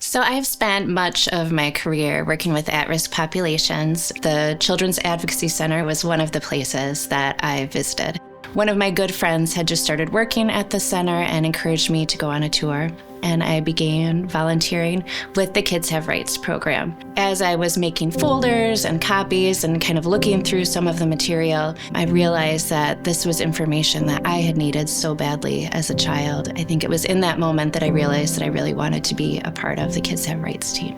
So I've spent much of my career working with at-risk populations. The Children's Advocacy Center was one of the places that I visited. One of my good friends had just started working at the center and encouraged me to go on a tour, and I began volunteering with the Kids Have Rights program. As I was making folders and copies and kind of looking through some of the material, I realized that this was information that I had needed so badly as a child. I think it was in that moment that I realized that I really wanted to be a part of the Kids Have Rights team.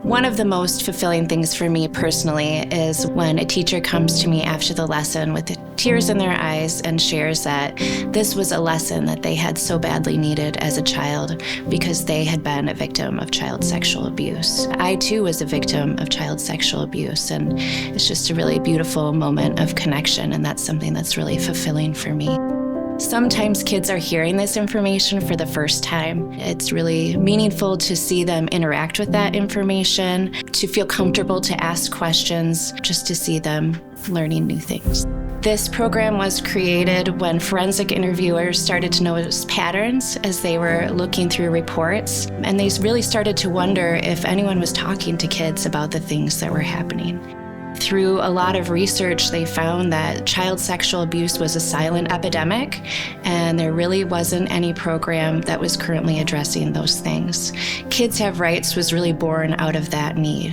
One of the most fulfilling things for me personally is when a teacher comes to me after the lesson with tears in their eyes and shares that this was a lesson that they had so badly needed as a child because they had been a victim of child sexual abuse. I too was a victim of child sexual abuse, and it's just a really beautiful moment of connection, and that's something that's really fulfilling for me. Sometimes kids are hearing this information for the first time. It's really meaningful to see them interact with that information, to feel comfortable to ask questions, just to see them learning new things. This program was created when forensic interviewers started to notice patterns as they were looking through reports, and they really started to wonder if anyone was talking to kids about the things that were happening. Through a lot of research, they found that child sexual abuse was a silent epidemic, and there really wasn't any program that was currently addressing those things. Kids Have Rights was really born out of that need.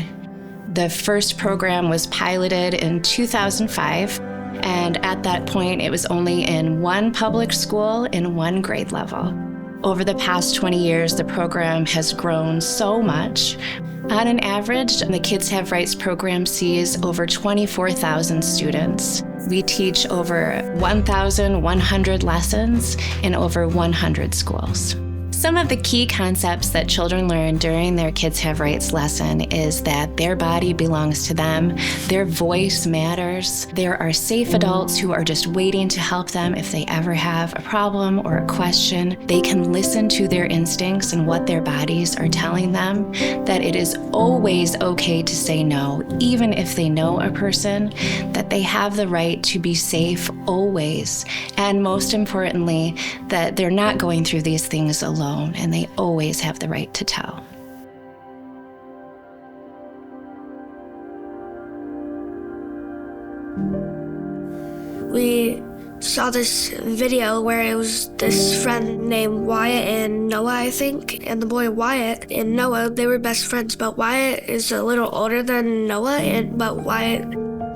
The first program was piloted in 2005, and at that point, it was only in one public school in one grade level. Over the past 20 years, the program has grown so much. On an average, the Kids Have Rights program sees over 24,000 students. We teach over 1,100 lessons in over 100 schools. Some of the key concepts that children learn during their Kids Have Rights lesson is that their body belongs to them, their voice matters, there are safe adults who are just waiting to help them if they ever have a problem or a question. They can listen to their instincts and what their bodies are telling them, that it is always okay to say no, even if they know a person, that they have the right to be safe always, and most importantly, that they're not going through these things alone, and they always have the right to tell. We saw this video where it was this friend named Wyatt and Noah, I think, and the boy Wyatt and Noah, they were best friends, but Wyatt is a little older than Noah, but Wyatt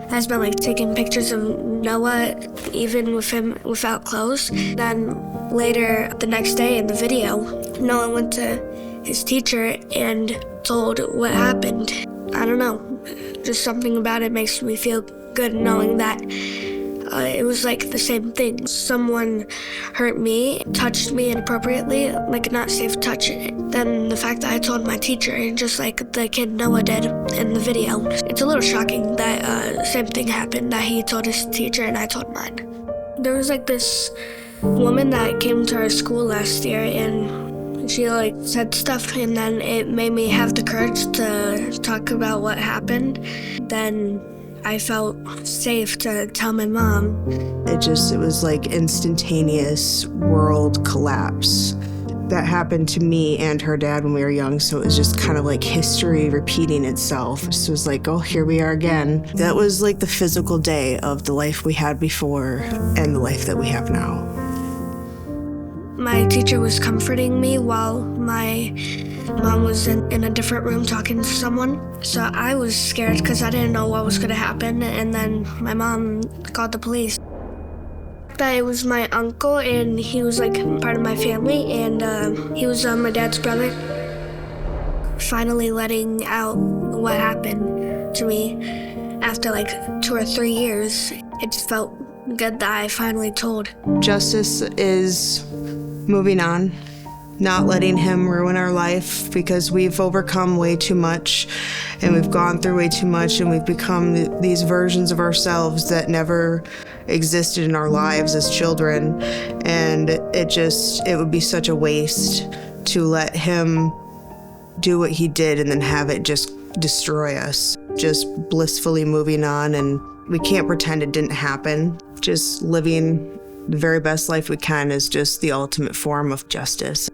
has been taking pictures of Noah even with him without clothes. Then later the next day in the video, Noah went to his teacher and told what happened. I don't know, just something about it makes me feel good knowing that it was the same thing. Someone hurt me, touched me inappropriately, not safe touch. Then the fact that I told my teacher, just like the kid Noah did in the video. It's a little shocking that same thing happened, that he told his teacher and I told mine. There was this woman that came to our school last year, and she said stuff, and then it made me have the courage to talk about what happened. Then I felt safe to tell my mom. It was instantaneous world collapse. That happened to me and her dad when we were young, so it was just kind of history repeating itself. So it was oh, here we are again. That was the physical day of the life we had before and the life that we have now. My teacher was comforting me while my mom was in a different room talking to someone. So I was scared because I didn't know what was going to happen, and then my mom called the police. That it was my uncle, and he was part of my family, and he was my dad's brother. Finally letting out what happened to me after 2 or 3 years, it just felt good that I finally told. Justice is moving on, not letting him ruin our life, because we've overcome way too much and we've gone through way too much, and we've become these versions of ourselves that never existed in our lives as children. And it would be such a waste to let him do what he did and then have it just destroy us. Just blissfully moving on, and we can't pretend it didn't happen. Just living the very best life we can is just the ultimate form of justice.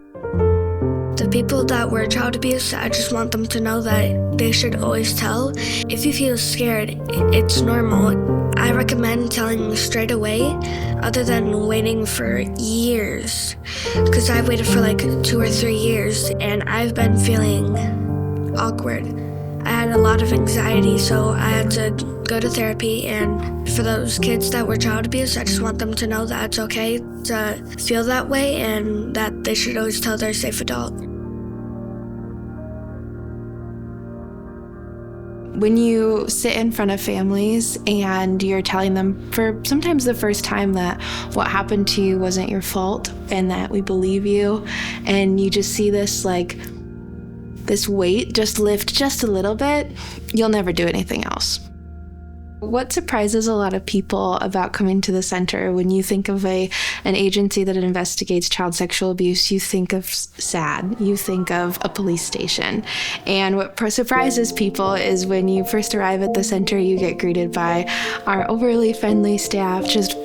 The people that were child abused, I just want them to know that they should always tell. If you feel scared, it's normal. I recommend telling straight away, other than waiting for years. Because I waited for like 2 or 3 years, and I've been feeling awkward. I had a lot of anxiety, so I had to go to therapy. And for those kids that were child abused, I just want them to know that it's okay to feel that way and that they should always tell their safe adult. When you sit in front of families and you're telling them for sometimes the first time that what happened to you wasn't your fault and that we believe you, and you just see this weight just lift just a little bit, you'll never do anything else. What surprises a lot of people about coming to the center, when you think of an agency that investigates child sexual abuse, you think of SAD, you think of a police station. And what surprises people is when you first arrive at the center, you get greeted by our overly friendly staff, just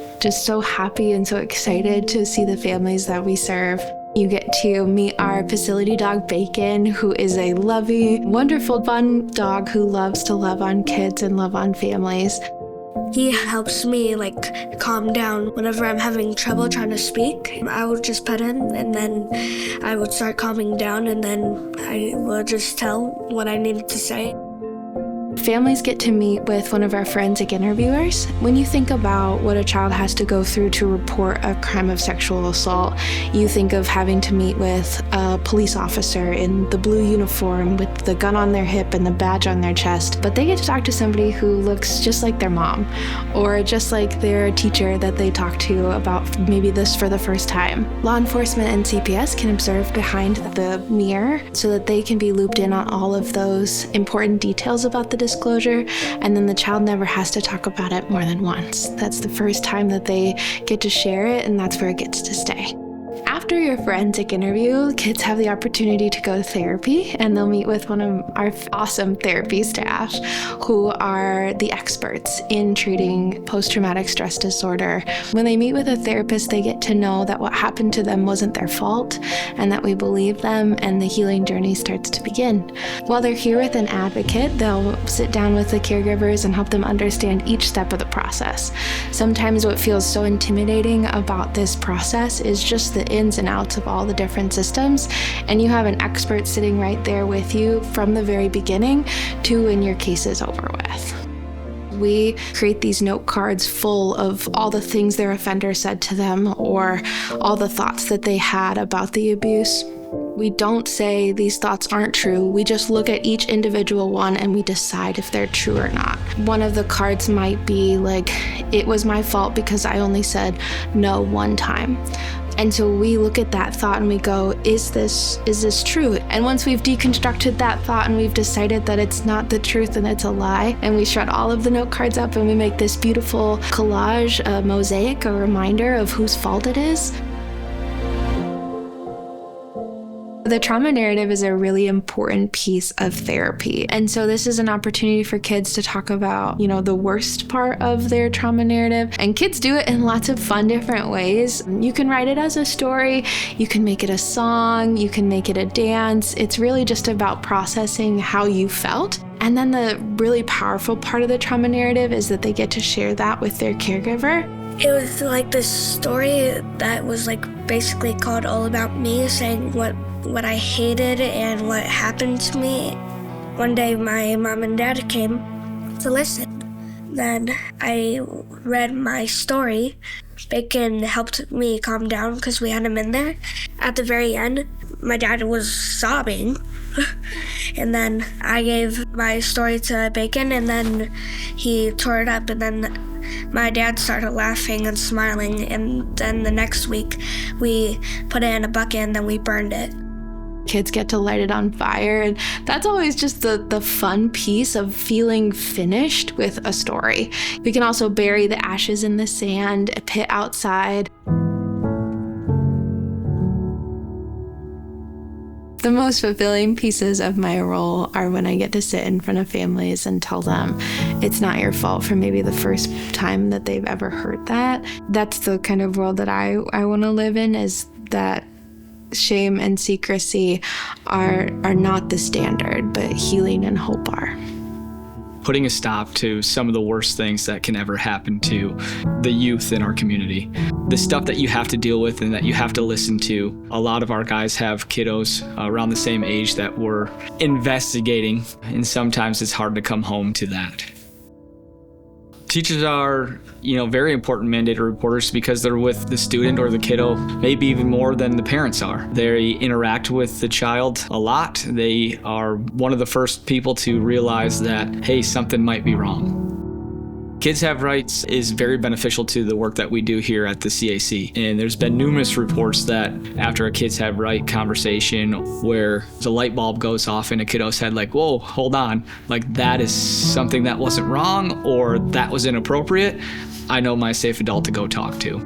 so happy and so excited to see the families that we serve. You get to meet our facility dog, Bacon, who is a lovey, wonderful, fun dog who loves to love on kids and love on families. He helps me calm down whenever I'm having trouble trying to speak. I would just pet him, and then I would start calming down, and then I will just tell what I needed to say. Families get to meet with one of our forensic interviewers. When you think about what a child has to go through to report a crime of sexual assault, you think of having to meet with a police officer in the blue uniform with the gun on their hip and the badge on their chest, but they get to talk to somebody who looks just like their mom or just like their teacher that they talk to about maybe this for the first time. Law enforcement and CPS can observe behind the mirror so that they can be looped in on all of those important details about the disclosure, and then the child never has to talk about it more than once. That's the first time that they get to share it, and that's where it gets to stay. After your forensic interview, kids have the opportunity to go to therapy, and they'll meet with one of our awesome therapy staff who are the experts in treating post-traumatic stress disorder. When they meet with a therapist, they get to know that what happened to them wasn't their fault and that we believe them, and the healing journey starts to begin. While they're here with an advocate, they'll sit down with the caregivers and help them understand each step of the process. Sometimes what feels so intimidating about this process is just the ins and outs of all the different systems, and you have an expert sitting right there with you from the very beginning to when your case is over with. We create these note cards full of all the things their offender said to them or all the thoughts that they had about the abuse. We don't say these thoughts aren't true. We just look at each individual one and we decide if they're true or not. One of the cards might be like, it was my fault because I only said no one time. And so we look at that thought and we go, is this true? And once we've deconstructed that thought and we've decided that it's not the truth and it's a lie, and we shred all of the note cards up and we make this beautiful collage, a mosaic, a reminder of whose fault it is. The trauma narrative is a really important piece of therapy. And so this is an opportunity for kids to talk about, the worst part of their trauma narrative. And kids do it in lots of fun, different ways. You can write it as a story. You can make it a song. You can make it a dance. It's really just about processing how you felt. And then the really powerful part of the trauma narrative is that they get to share that with their caregiver. It was like this story that was basically called All About Me, saying what I hated and what happened to me. One day my mom and dad came to listen. Then I read my story. Bacon helped me calm down because we had him in there. At the very end, my dad was sobbing. And then I gave my story to Bacon, and then he tore it up, and then my dad started laughing and smiling, and then the next week we put it in a bucket and then we burned it. Kids get to light it on fire, and that's always just the fun piece of feeling finished with a story. We can also bury the ashes in the sand, a pit outside. The most fulfilling pieces of my role are when I get to sit in front of families and tell them it's not your fault for maybe the first time that they've ever heard that. That's the kind of world that I want to live in, is that shame and secrecy are not the standard, but healing and hope are. Putting a stop to some of the worst things that can ever happen to the youth in our community. The stuff that you have to deal with and that you have to listen to. A lot of our guys have kiddos around the same age that we're investigating, and sometimes it's hard to come home to that. Teachers are, very important mandated reporters because they're with the student or the kiddo, maybe even more than the parents are. They interact with the child a lot. They are one of the first people to realize that, hey, something might be wrong. Kids Have Rights is very beneficial to the work that we do here at the CAC. And there's been numerous reports that after a Kids Have Right conversation where the light bulb goes off in a kiddo's head, like, whoa, hold on, like that is something that wasn't wrong or that was inappropriate, I know my safe adult to go talk to.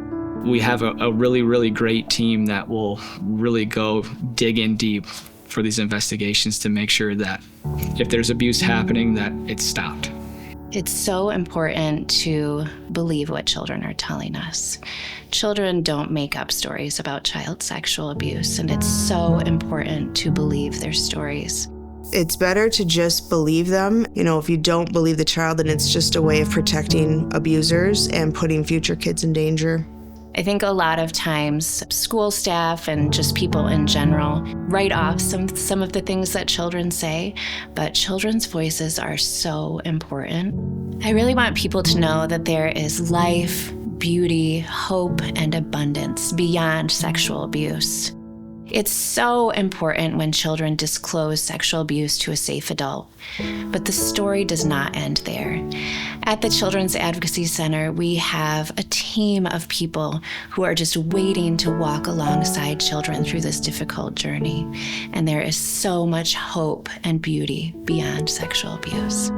We have a really, really great team that will really go dig in deep for these investigations to make sure that if there's abuse happening, that it's stopped. It's so important to believe what children are telling us. Children don't make up stories about child sexual abuse, and it's so important to believe their stories. It's better to just believe them. If you don't believe the child, then it's just a way of protecting abusers and putting future kids in danger. I think a lot of times school staff and just people in general write off some of the things that children say, but children's voices are so important. I really want people to know that there is life, beauty, hope, and abundance beyond sexual abuse. It's so important when children disclose sexual abuse to a safe adult, but the story does not end there. At the Children's Advocacy Center, we have a team of people who are just waiting to walk alongside children through this difficult journey, and there is so much hope and beauty beyond sexual abuse.